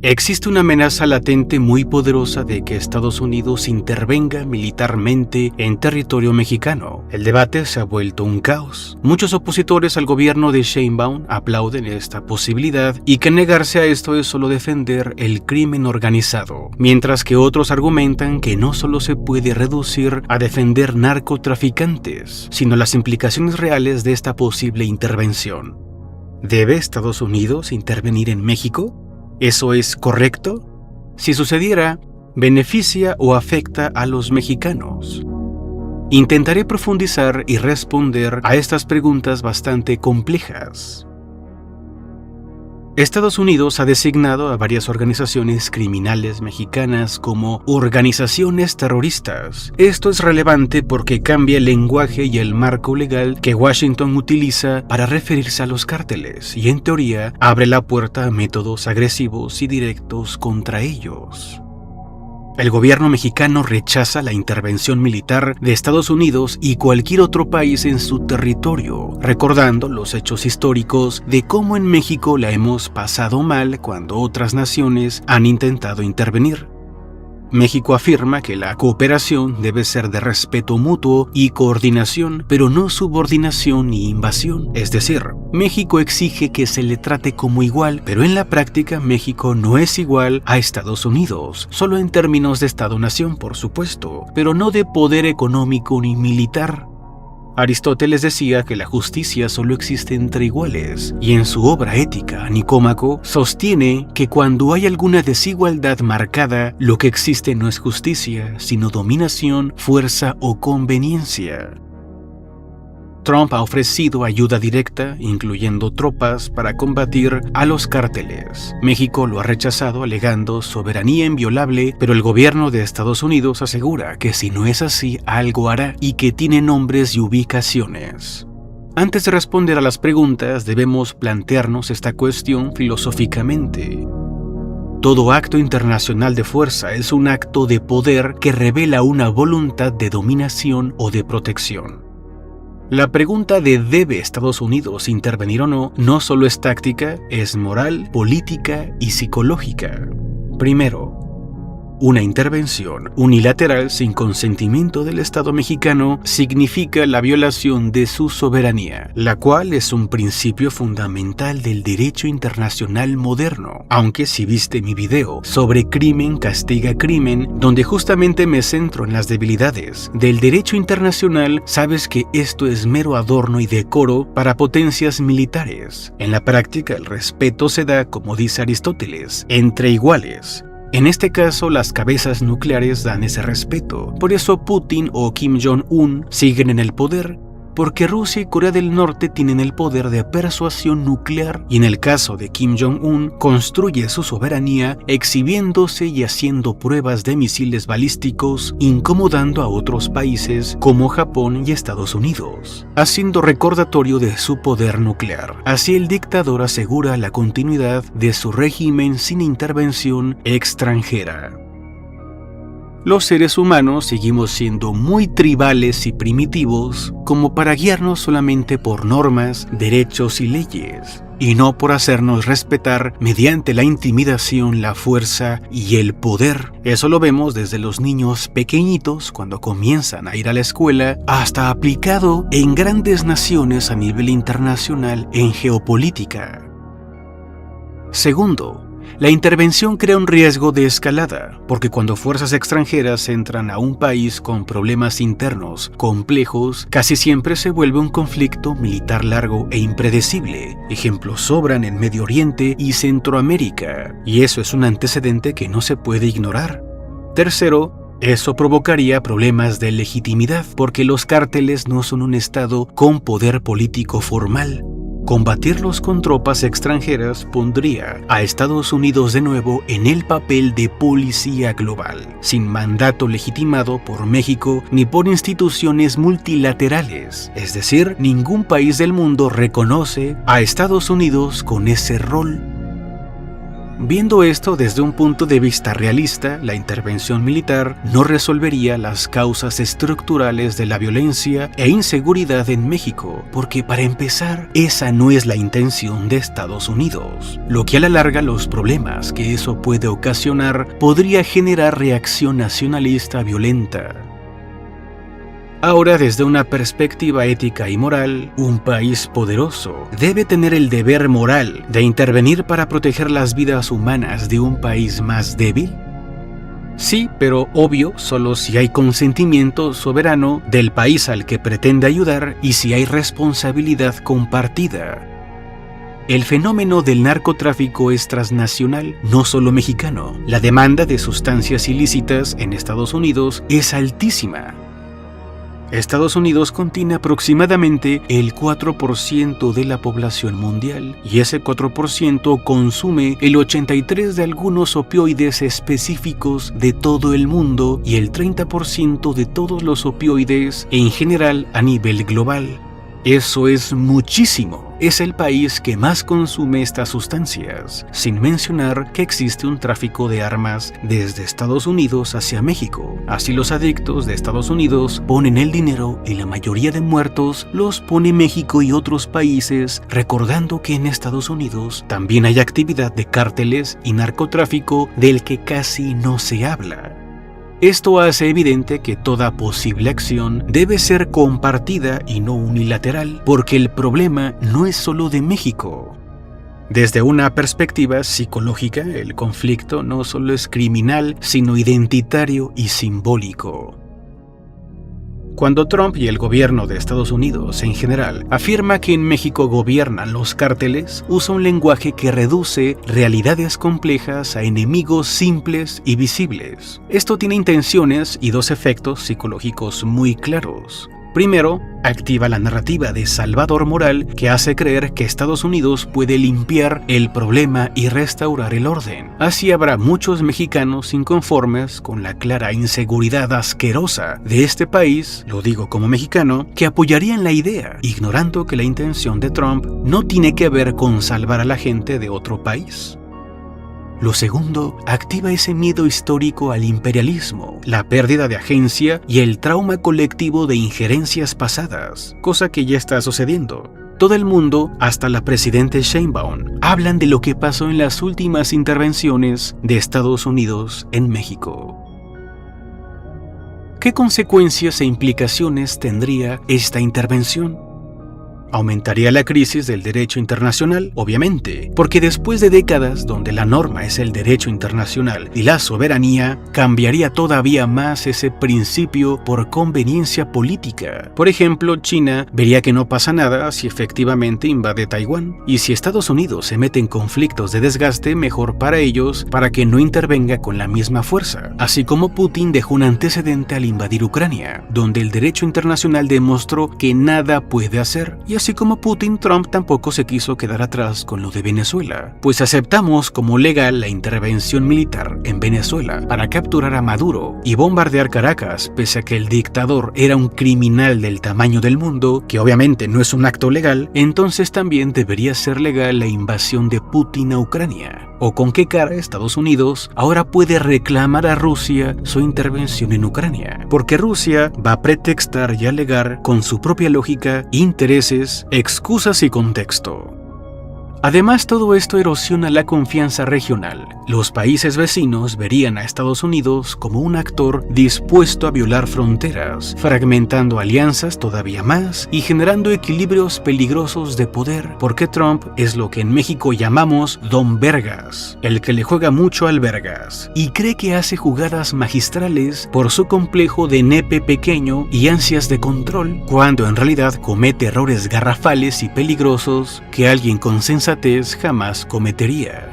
Existe una amenaza latente muy poderosa de que Estados Unidos intervenga militarmente en territorio mexicano. El debate se ha vuelto un caos. Muchos opositores al gobierno de Sheinbaum aplauden esta posibilidad y que negarse a esto es solo defender el crimen organizado, mientras que otros argumentan que no solo se puede reducir a defender narcotraficantes, sino las implicaciones reales de esta posible intervención. ¿Debe Estados Unidos intervenir en México? ¿Eso es correcto? Si sucediera, ¿beneficia o afecta a los mexicanos? Intentaré profundizar y responder a estas preguntas bastante complejas. Estados Unidos ha designado a varias organizaciones criminales mexicanas como organizaciones terroristas. Esto es relevante porque cambia el lenguaje y el marco legal que Washington utiliza para referirse a los cárteles y, en teoría, abre la puerta a métodos agresivos y directos contra ellos. El gobierno mexicano rechaza la intervención militar de Estados Unidos y cualquier otro país en su territorio, recordando los hechos históricos de cómo en México la hemos pasado mal cuando otras naciones han intentado intervenir. México afirma que la cooperación debe ser de respeto mutuo y coordinación, pero no subordinación ni invasión. Es decir, México exige que se le trate como igual, pero en la práctica México no es igual a Estados Unidos, solo en términos de Estado-nación, por supuesto, pero no de poder económico ni militar. Aristóteles decía que la justicia solo existe entre iguales, y en su obra Ética, Nicómaco sostiene que cuando hay alguna desigualdad marcada, lo que existe no es justicia, sino dominación, fuerza o conveniencia. Trump ha ofrecido ayuda directa, incluyendo tropas, para combatir a los cárteles. México lo ha rechazado alegando soberanía inviolable, pero el gobierno de Estados Unidos asegura que si no es así, algo hará y que tiene nombres y ubicaciones. Antes de responder a las preguntas, debemos plantearnos esta cuestión filosóficamente. Todo acto internacional de fuerza es un acto de poder que revela una voluntad de dominación o de protección. La pregunta de ¿debe Estados Unidos intervenir o no? No solo es táctica, es moral, política y psicológica. Primero, una intervención unilateral sin consentimiento del Estado mexicano significa la violación de su soberanía, la cual es un principio fundamental del derecho internacional moderno. Aunque si viste mi video sobre crimen castiga crimen, donde justamente me centro en las debilidades del derecho internacional, sabes que esto es mero adorno y decoro para potencias militares. En la práctica, el respeto se da, como dice Aristóteles, entre iguales. En este caso, las cabezas nucleares dan ese respeto. Por eso Putin o Kim Jong-un siguen en el poder, porque Rusia y Corea del Norte tienen el poder de persuasión nuclear y en el caso de Kim Jong-un construye su soberanía exhibiéndose y haciendo pruebas de misiles balísticos, incomodando a otros países como Japón y Estados Unidos, haciendo recordatorio de su poder nuclear. Así el dictador asegura la continuidad de su régimen sin intervención extranjera. Los seres humanos seguimos siendo muy tribales y primitivos como para guiarnos solamente por normas, derechos y leyes, y no por hacernos respetar mediante la intimidación, la fuerza y el poder. Eso lo vemos desde los niños pequeñitos cuando comienzan a ir a la escuela, hasta aplicado en grandes naciones a nivel internacional en geopolítica. Segundo, la intervención crea un riesgo de escalada, porque cuando fuerzas extranjeras entran a un país con problemas internos complejos, casi siempre se vuelve un conflicto militar largo e impredecible. Ejemplos sobran en Medio Oriente y Centroamérica, y eso es un antecedente que no se puede ignorar. Tercero, eso provocaría problemas de legitimidad, porque los cárteles no son un estado con poder político formal. Combatirlos con tropas extranjeras pondría a Estados Unidos de nuevo en el papel de policía global, sin mandato legitimado por México ni por instituciones multilaterales. Es decir, ningún país del mundo reconoce a Estados Unidos con ese rol. Viendo esto desde un punto de vista realista, la intervención militar no resolvería las causas estructurales de la violencia e inseguridad en México, porque para empezar, esa no es la intención de Estados Unidos, lo que a la larga los problemas que eso puede ocasionar podría generar reacción nacionalista violenta. Ahora, desde una perspectiva ética y moral, un país poderoso debe tener el deber moral de intervenir para proteger las vidas humanas de un país más débil. Sí, pero obvio, solo si hay consentimiento soberano del país al que pretende ayudar y si hay responsabilidad compartida. El fenómeno del narcotráfico es transnacional, no solo mexicano. La demanda de sustancias ilícitas en Estados Unidos es altísima. Estados Unidos contiene aproximadamente el 4% de la población mundial y ese 4% consume el 83% de algunos opioides específicos de todo el mundo y el 30% de todos los opioides en general a nivel global. Eso es muchísimo. Es el país que más consume estas sustancias, sin mencionar que existe un tráfico de armas desde Estados Unidos hacia México. Así los adictos de Estados Unidos ponen el dinero y la mayoría de muertos los pone México y otros países, recordando que en Estados Unidos también hay actividad de cárteles y narcotráfico del que casi no se habla. Esto hace evidente que toda posible acción debe ser compartida y no unilateral, porque el problema no es solo de México. Desde una perspectiva psicológica, el conflicto no solo es criminal, sino identitario y simbólico. Cuando Trump y el gobierno de Estados Unidos en general afirma que en México gobiernan los cárteles, usa un lenguaje que reduce realidades complejas a enemigos simples y visibles. Esto tiene intenciones y dos efectos psicológicos muy claros. Primero, activa la narrativa de salvador moral que hace creer que Estados Unidos puede limpiar el problema y restaurar el orden. Así habrá muchos mexicanos inconformes con la clara inseguridad asquerosa de este país, lo digo como mexicano, que apoyarían la idea, ignorando que la intención de Trump no tiene que ver con salvar a la gente de otro país. Lo segundo, activa ese miedo histórico al imperialismo, la pérdida de agencia y el trauma colectivo de injerencias pasadas, cosa que ya está sucediendo. Todo el mundo, hasta la presidenta Sheinbaum, hablan de lo que pasó en las últimas intervenciones de Estados Unidos en México. ¿Qué consecuencias e implicaciones tendría esta intervención? Aumentaría la crisis del derecho internacional, obviamente, porque después de décadas donde la norma es el derecho internacional y la soberanía, cambiaría todavía más ese principio por conveniencia política. Por ejemplo, China vería que no pasa nada si efectivamente invade Taiwán, y si Estados Unidos se mete en conflictos de desgaste, mejor para ellos, para que no intervenga con la misma fuerza. Así como Putin dejó un antecedente al invadir Ucrania, donde el derecho internacional demostró que nada puede hacer, y así como Putin, Trump tampoco se quiso quedar atrás con lo de Venezuela, pues aceptamos como legal la intervención militar en Venezuela para capturar a Maduro y bombardear Caracas, pese a que el dictador era un criminal del tamaño del mundo, que obviamente no es un acto legal. Entonces también debería ser legal la invasión de Putin a Ucrania. ¿O con qué cara Estados Unidos ahora puede reclamar a Rusia su intervención en Ucrania? Porque Rusia va a pretextar y alegar con su propia lógica, intereses, excusas y contexto. Además, todo esto erosiona la confianza regional. Los países vecinos verían a Estados Unidos como un actor dispuesto a violar fronteras, fragmentando alianzas todavía más y generando equilibrios peligrosos de poder, porque Trump es lo que en México llamamos Don Vergas, el que le juega mucho al Vergas, y cree que hace jugadas magistrales por su complejo de nepe pequeño y ansias de control, cuando en realidad comete errores garrafales y peligrosos que alguien con sensatez jamás cometería.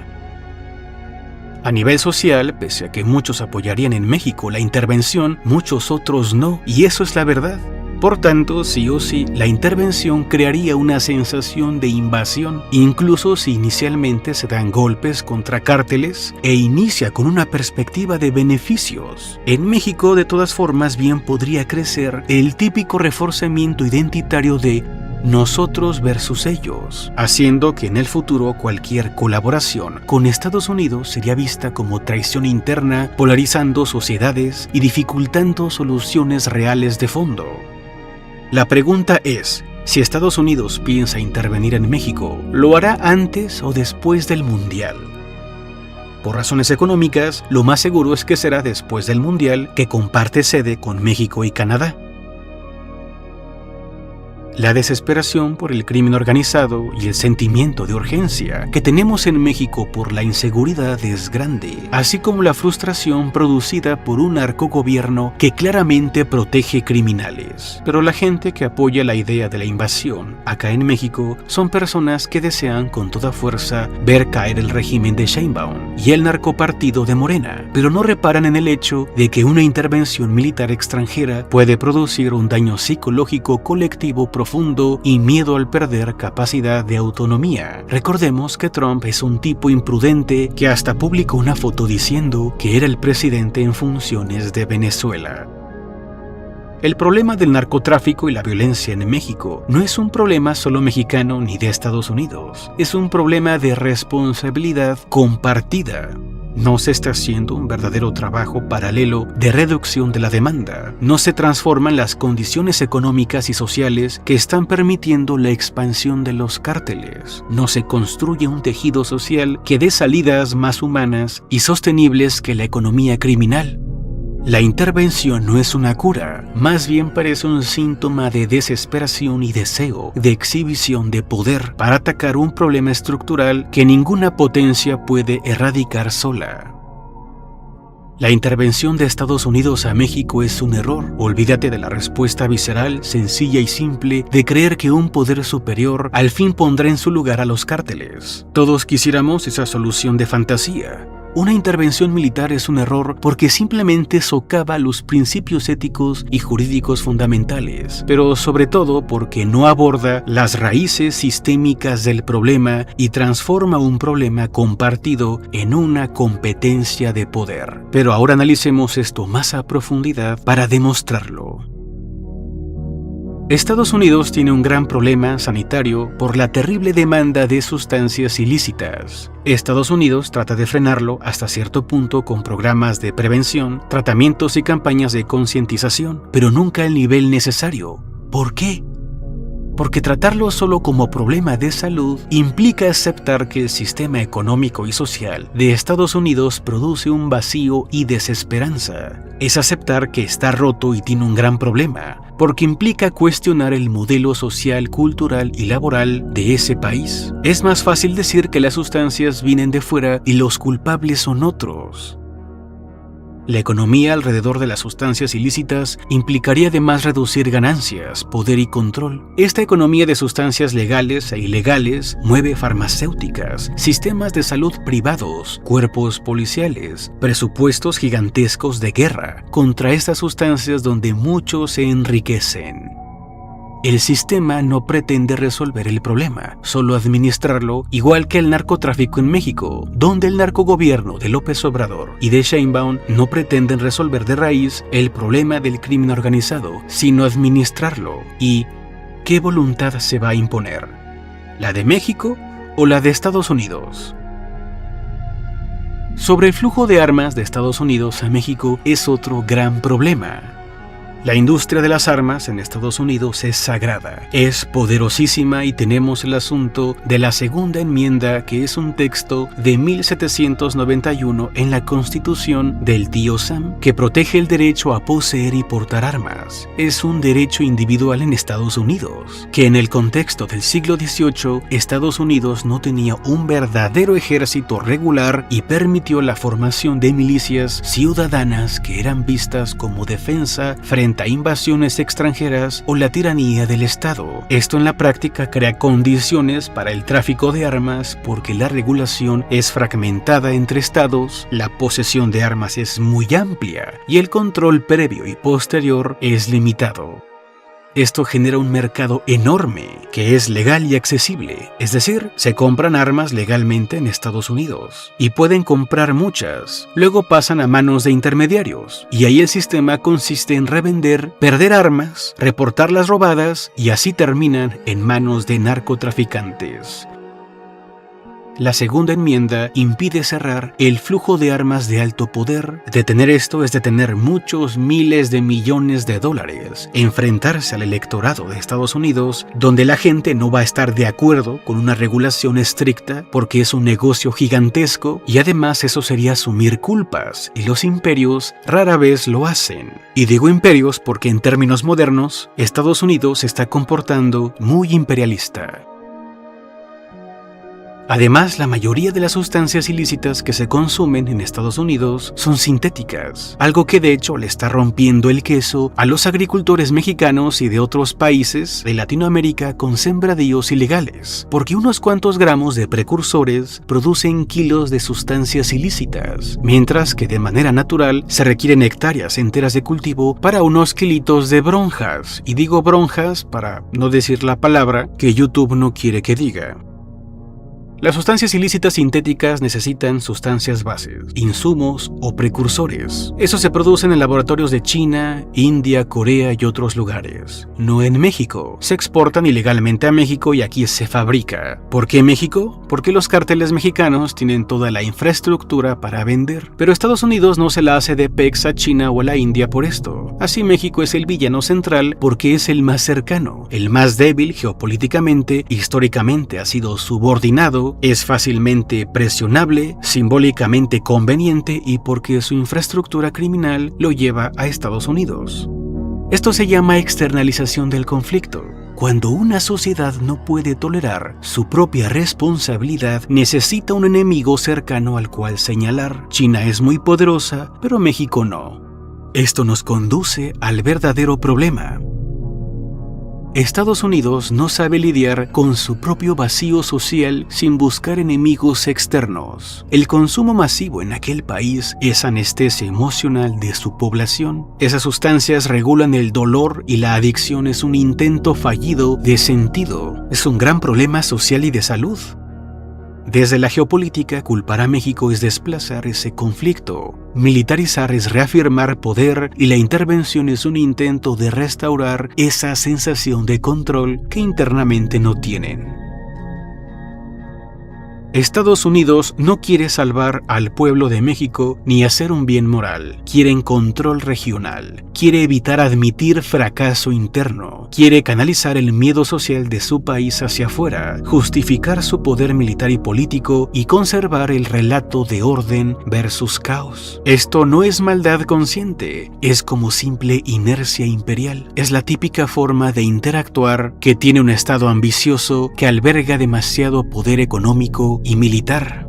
A nivel social, pese a que muchos apoyarían en México la intervención, muchos otros no, y eso es la verdad. Por tanto, sí o sí, la intervención crearía una sensación de invasión, incluso si inicialmente se dan golpes contra cárteles e inicia con una perspectiva de beneficios. En México, de todas formas, bien podría crecer el típico reforzamiento identitario de nosotros versus ellos, haciendo que en el futuro cualquier colaboración con Estados Unidos sería vista como traición interna, polarizando sociedades y dificultando soluciones reales de fondo. La pregunta es, si Estados Unidos piensa intervenir en México, ¿lo hará antes o después del Mundial? Por razones económicas, lo más seguro es que será después del Mundial, que comparte sede con México y Canadá. La desesperación por el crimen organizado y el sentimiento de urgencia que tenemos en México por la inseguridad es grande, así como la frustración producida por un narcogobierno que claramente protege criminales. Pero la gente que apoya la idea de la invasión acá en México son personas que desean con toda fuerza ver caer el régimen de Sheinbaum y el narcopartido de Morena, pero no reparan en el hecho de que una intervención militar extranjera puede producir un daño psicológico colectivo profundo y miedo al perder capacidad de autonomía. Recordemos que Trump es un tipo imprudente que hasta publicó una foto diciendo que era el presidente en funciones de Venezuela. El problema del narcotráfico y la violencia en México no es un problema solo mexicano ni de Estados Unidos, es un problema de responsabilidad compartida. No se está haciendo un verdadero trabajo paralelo de reducción de la demanda. No se transforman las condiciones económicas y sociales que están permitiendo la expansión de los cárteles. No se construye un tejido social que dé salidas más humanas y sostenibles que la economía criminal. La intervención no es una cura, más bien parece un síntoma de desesperación y deseo de exhibición de poder para atacar un problema estructural que ninguna potencia puede erradicar sola. La intervención de Estados Unidos a México es un error. Olvídate de la respuesta visceral, sencilla y simple de creer que un poder superior al fin pondrá en su lugar a los cárteles. Todos quisiéramos esa solución de fantasía. Una intervención militar es un error porque simplemente socava los principios éticos y jurídicos fundamentales, pero sobre todo porque no aborda las raíces sistémicas del problema y transforma un problema compartido en una competencia de poder. Pero ahora analicemos esto más a profundidad para demostrarlo. Estados Unidos tiene un gran problema sanitario por la terrible demanda de sustancias ilícitas. Estados Unidos trata de frenarlo hasta cierto punto con programas de prevención, tratamientos y campañas de concientización, pero nunca al nivel necesario. ¿Por qué? Porque tratarlo solo como problema de salud implica aceptar que el sistema económico y social de Estados Unidos produce un vacío y desesperanza. Es aceptar que está roto y tiene un gran problema, porque implica cuestionar el modelo social, cultural y laboral de ese país. Es más fácil decir que las sustancias vienen de fuera y los culpables son otros. La economía alrededor de las sustancias ilícitas implicaría además reducir ganancias, poder y control. Esta economía de sustancias legales e ilegales mueve farmacéuticas, sistemas de salud privados, cuerpos policiales, presupuestos gigantescos de guerra contra estas sustancias donde muchos se enriquecen. El sistema no pretende resolver el problema, solo administrarlo, igual que el narcotráfico en México, donde el narcogobierno de López Obrador y de Sheinbaum no pretenden resolver de raíz el problema del crimen organizado, sino administrarlo. ¿Y qué voluntad se va a imponer? ¿La de México o la de Estados Unidos? Sobre el flujo de armas de Estados Unidos a México es otro gran problema. La industria de las armas en Estados Unidos es sagrada, es poderosísima y tenemos el asunto de la segunda enmienda, que es un texto de 1791 en la Constitución del tío Sam, que protege el derecho a poseer y portar armas. Es un derecho individual en Estados Unidos, que en el contexto del siglo XVIII, Estados Unidos no tenía un verdadero ejército regular y permitió la formación de milicias ciudadanas que eran vistas como defensa frente a invasiones extranjeras o la tiranía del Estado. Esto en la práctica crea condiciones para el tráfico de armas porque la regulación es fragmentada entre estados, la posesión de armas es muy amplia y el control previo y posterior es limitado. Esto genera un mercado enorme que es legal y accesible, es decir, se compran armas legalmente en Estados Unidos y pueden comprar muchas, luego pasan a manos de intermediarios y ahí el sistema consiste en revender, perder armas, reportar las robadas y así terminan en manos de narcotraficantes. La segunda enmienda impide cerrar el flujo de armas de alto poder. Detener esto es detener muchos miles de millones de dólares, enfrentarse al electorado de Estados Unidos, donde la gente no va a estar de acuerdo con una regulación estricta porque es un negocio gigantesco y además eso sería asumir culpas y los imperios rara vez lo hacen. Y digo imperios porque en términos modernos, Estados Unidos se está comportando muy imperialista. Además, la mayoría de las sustancias ilícitas que se consumen en Estados Unidos son sintéticas, algo que de hecho le está rompiendo el queso a los agricultores mexicanos y de otros países de Latinoamérica con sembradíos ilegales, porque unos cuantos gramos de precursores producen kilos de sustancias ilícitas, mientras que de manera natural se requieren hectáreas enteras de cultivo para unos kilitos de bronjas, y digo bronjas para no decir la palabra que YouTube no quiere que diga. Las sustancias ilícitas sintéticas necesitan sustancias bases, insumos o precursores. Eso se produce en laboratorios de China, India, Corea y otros lugares. No en México. Se exportan ilegalmente a México y aquí se fabrica. ¿Por qué México? Porque los cárteles mexicanos tienen toda la infraestructura para vender. Pero Estados Unidos no se la hace de pex a China o a la India por esto. Así México es el villano central porque es el más cercano, el más débil geopolíticamente, históricamente ha sido subordinado, es fácilmente presionable, simbólicamente conveniente y porque su infraestructura criminal lo lleva a Estados Unidos. Esto se llama externalización del conflicto. Cuando una sociedad no puede tolerar su propia responsabilidad, necesita un enemigo cercano al cual señalar. China es muy poderosa, pero México no. Esto nos conduce al verdadero problema. Estados Unidos no sabe lidiar con su propio vacío social sin buscar enemigos externos. El consumo masivo en aquel país es anestesia emocional de su población. Esas sustancias regulan el dolor y la adicción es un intento fallido de sentido. Es un gran problema social y de salud. Desde la geopolítica, culpar a México es desplazar ese conflicto. Militarizar es reafirmar poder y la intervención es un intento de restaurar esa sensación de control que internamente no tienen. Estados Unidos no quiere salvar al pueblo de México ni hacer un bien moral. Quiere control regional. Quiere evitar admitir fracaso interno. Quiere canalizar el miedo social de su país hacia afuera, justificar su poder militar y político y conservar el relato de orden versus caos. Esto no es maldad consciente, es como simple inercia imperial. Es la típica forma de interactuar que tiene un Estado ambicioso que alberga demasiado poder económico y militar.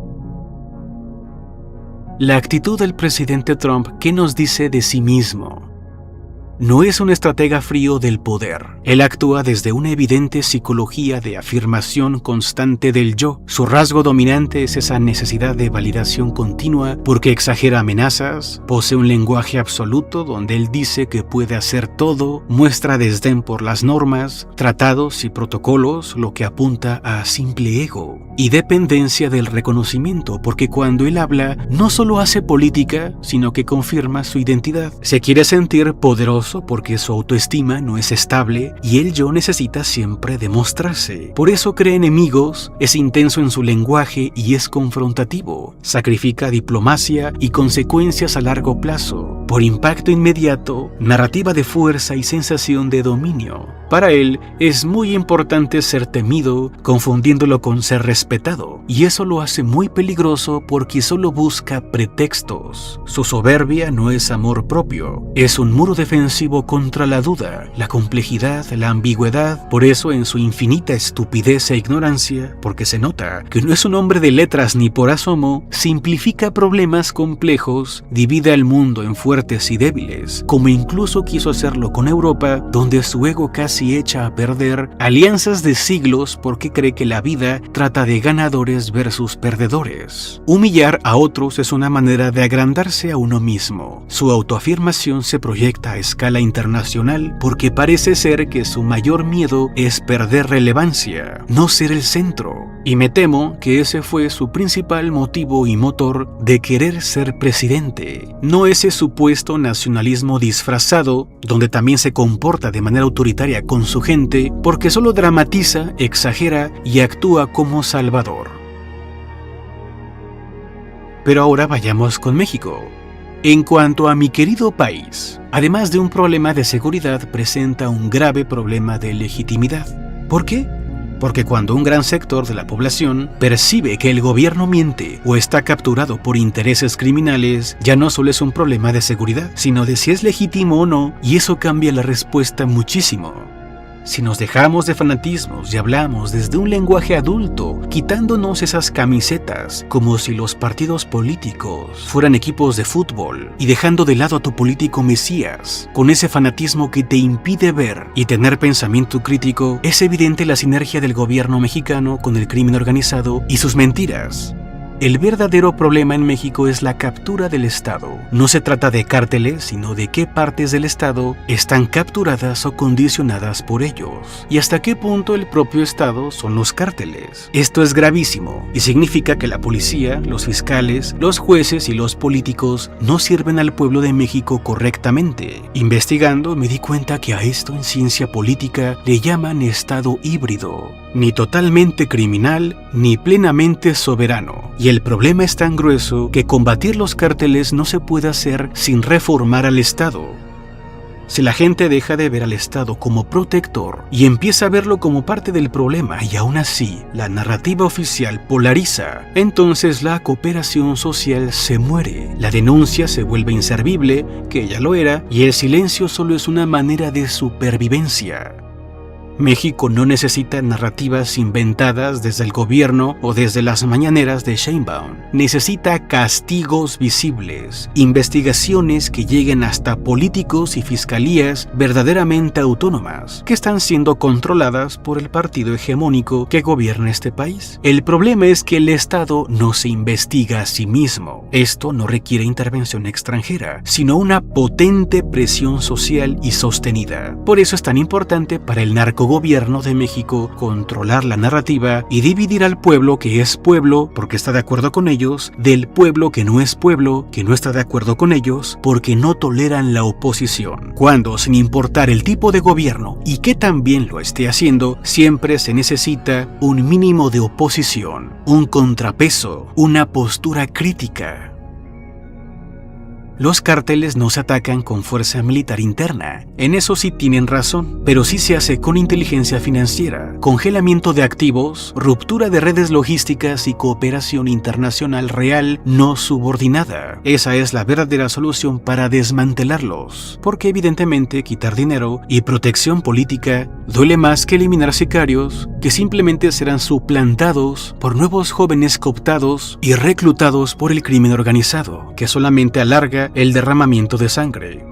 La actitud del presidente Trump, ¿qué nos dice de sí mismo? No es un estratega frío del poder. Él actúa desde una evidente psicología de afirmación constante del yo. Su rasgo dominante es esa necesidad de validación continua porque exagera amenazas, posee un lenguaje absoluto donde él dice que puede hacer todo, muestra desdén por las normas, tratados y protocolos, lo que apunta a simple ego y dependencia del reconocimiento, porque cuando él habla no solo hace política, sino que confirma su identidad. Se quiere sentir poderoso porque su autoestima no es estable y el yo necesita siempre demostrarse. Por eso cree enemigos, es intenso en su lenguaje y es confrontativo. Sacrifica diplomacia y consecuencias a largo plazo por impacto inmediato, narrativa de fuerza y sensación de dominio. Para él es muy importante ser temido, confundiéndolo con ser respetado, y eso lo hace muy peligroso porque solo busca pretextos. Su soberbia no es amor propio, es un muro defensivo contra la duda, la complejidad, la ambigüedad. Por eso en su infinita estupidez e ignorancia, porque se nota que no es un hombre de letras ni por asomo, simplifica problemas complejos, divide al mundo en fuerzas fuertes y débiles, como incluso quiso hacerlo con Europa, donde su ego casi echa a perder alianzas de siglos porque cree que la vida trata de ganadores versus perdedores. Humillar a otros es una manera de agrandarse a uno mismo. Su autoafirmación se proyecta a escala internacional porque parece ser que su mayor miedo es perder relevancia, no ser el centro. Y me temo que ese fue su principal motivo y motor de querer ser presidente, no ese supuesto nacionalismo disfrazado, donde también se comporta de manera autoritaria con su gente porque solo dramatiza, exagera y actúa como salvador. Pero ahora vayamos con México. En cuanto a mi querido país, además de un problema de seguridad, presenta un grave problema de legitimidad. ¿Por qué? Porque cuando un gran sector de la población percibe que el gobierno miente o está capturado por intereses criminales, ya no solo es un problema de seguridad, sino de si es legítimo o no, y eso cambia la respuesta muchísimo. Si nos dejamos de fanatismos y hablamos desde un lenguaje adulto, quitándonos esas camisetas como si los partidos políticos fueran equipos de fútbol y dejando de lado a tu político mesías, con ese fanatismo que te impide ver y tener pensamiento crítico, es evidente la sinergia del gobierno mexicano con el crimen organizado y sus mentiras. El verdadero problema en México es la captura del Estado. No se trata de cárteles, sino de qué partes del Estado están capturadas o condicionadas por ellos, y hasta qué punto el propio Estado son los cárteles. Esto es gravísimo, y significa que la policía, los fiscales, los jueces y los políticos no sirven al pueblo de México correctamente. Investigando me di cuenta que a esto en ciencia política le llaman Estado híbrido, ni totalmente criminal, ni plenamente soberano. Y el problema es tan grueso que combatir los cárteles no se puede hacer sin reformar al Estado. Si la gente deja de ver al Estado como protector y empieza a verlo como parte del problema y aún así la narrativa oficial polariza, entonces la cooperación social se muere, la denuncia se vuelve inservible, que ya lo era, y el silencio solo es una manera de supervivencia. México no necesita narrativas inventadas desde el gobierno o desde las mañaneras de Sheinbaum. Necesita castigos visibles, investigaciones que lleguen hasta políticos y fiscalías verdaderamente autónomas, que están siendo controladas por el partido hegemónico que gobierna este país. El problema es que el Estado no se investiga a sí mismo. Esto no requiere intervención extranjera, sino una potente presión social y sostenida. Por eso es tan importante para el narcogobierno de México controlar la narrativa y dividir al pueblo que es pueblo porque está de acuerdo con ellos, del pueblo que no es pueblo, que no está de acuerdo con ellos porque no toleran la oposición. Cuando, sin importar el tipo de gobierno y que también lo esté haciendo, siempre se necesita un mínimo de oposición, un contrapeso, una postura crítica. Los cárteles no se atacan con fuerza militar interna, en eso sí tienen razón, pero sí se hace con inteligencia financiera, congelamiento de activos, ruptura de redes logísticas y cooperación internacional real no subordinada. Esa es la verdadera solución para desmantelarlos, porque evidentemente quitar dinero y protección política duele más que eliminar sicarios, que simplemente serán suplantados por nuevos jóvenes cooptados y reclutados por el crimen organizado, que solamente alarga el derramamiento de sangre.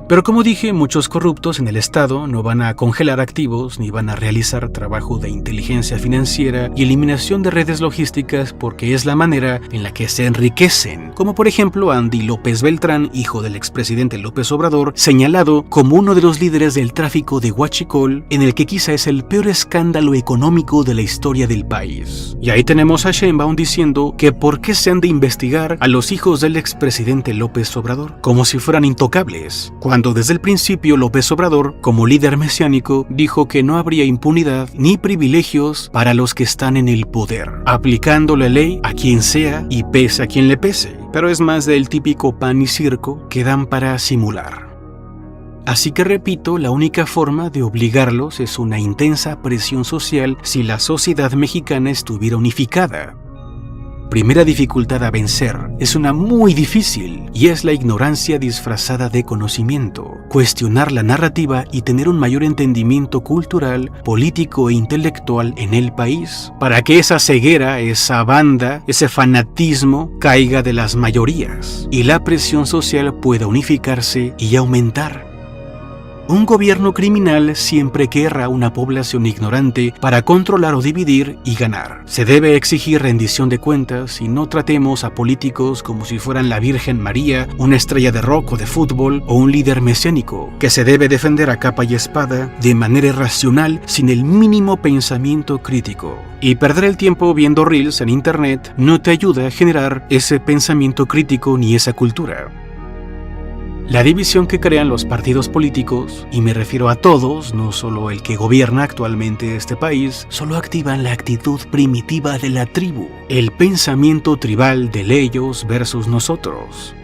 Pero como dije, muchos corruptos en el Estado no van a congelar activos ni van a realizar trabajo de inteligencia financiera y eliminación de redes logísticas porque es la manera en la que se enriquecen, como por ejemplo Andy López Beltrán, hijo del expresidente López Obrador, señalado como uno de los líderes del tráfico de huachicol, en el que quizá es el peor escándalo económico de la historia del país. Y ahí tenemos a Sheinbaum diciendo que por qué se han de investigar a los hijos del expresidente López Obrador, como si fueran intocables, cuando desde el principio López Obrador, como líder mesiánico, dijo que no habría impunidad ni privilegios para los que están en el poder, aplicando la ley a quien sea y pese a quien le pese, pero es más del típico pan y circo que dan para simular. Así que repito, la única forma de obligarlos es una intensa presión social si la sociedad mexicana estuviera unificada. Primera dificultad a vencer. Es una muy difícil y es la ignorancia disfrazada de conocimiento. Cuestionar la narrativa y tener un mayor entendimiento cultural, político e intelectual en el país, para que esa ceguera, esa banda, ese fanatismo caiga de las mayorías y la presión social pueda unificarse y aumentar. Un gobierno criminal siempre querrá una población ignorante para controlar o dividir y ganar. Se debe exigir rendición de cuentas y no tratemos a políticos como si fueran la Virgen María, una estrella de rock o de fútbol o un líder mesiánico, que se debe defender a capa y espada de manera irracional sin el mínimo pensamiento crítico. Y perder el tiempo viendo reels en internet no te ayuda a generar ese pensamiento crítico ni esa cultura. La división que crean los partidos políticos, y me refiero a todos, no solo el que gobierna actualmente este país, solo activan la actitud primitiva de la tribu, el pensamiento tribal del ellos versus nosotros.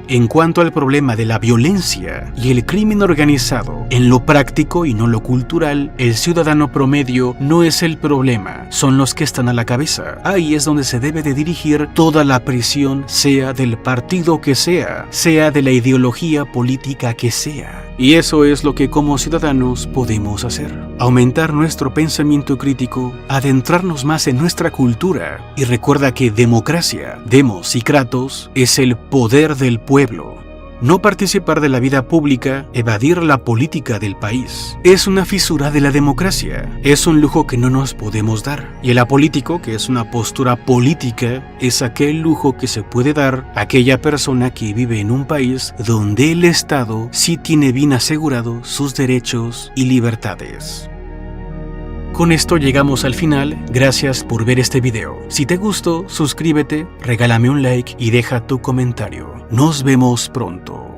En cuanto al problema de la violencia y el crimen organizado, en lo práctico y no lo cultural, el ciudadano promedio no es el problema, son los que están a la cabeza. Ahí es donde se debe de dirigir toda la presión, sea del partido que sea de la ideología política que sea. Y eso es lo que como ciudadanos podemos hacer. Aumentar nuestro pensamiento crítico, adentrarnos más en nuestra cultura y recuerda que democracia, demos y kratos, es el poder del pueblo. No participar de la vida pública, evadir la política del país. Es una fisura de la democracia, es un lujo que no nos podemos dar. Y el apolítico, que es una postura política, es aquel lujo que se puede dar a aquella persona que vive en un país donde el Estado sí tiene bien asegurado sus derechos y libertades. Con esto llegamos al final, gracias por ver este video. Si te gustó, suscríbete, regálame un like y deja tu comentario. Nos vemos pronto.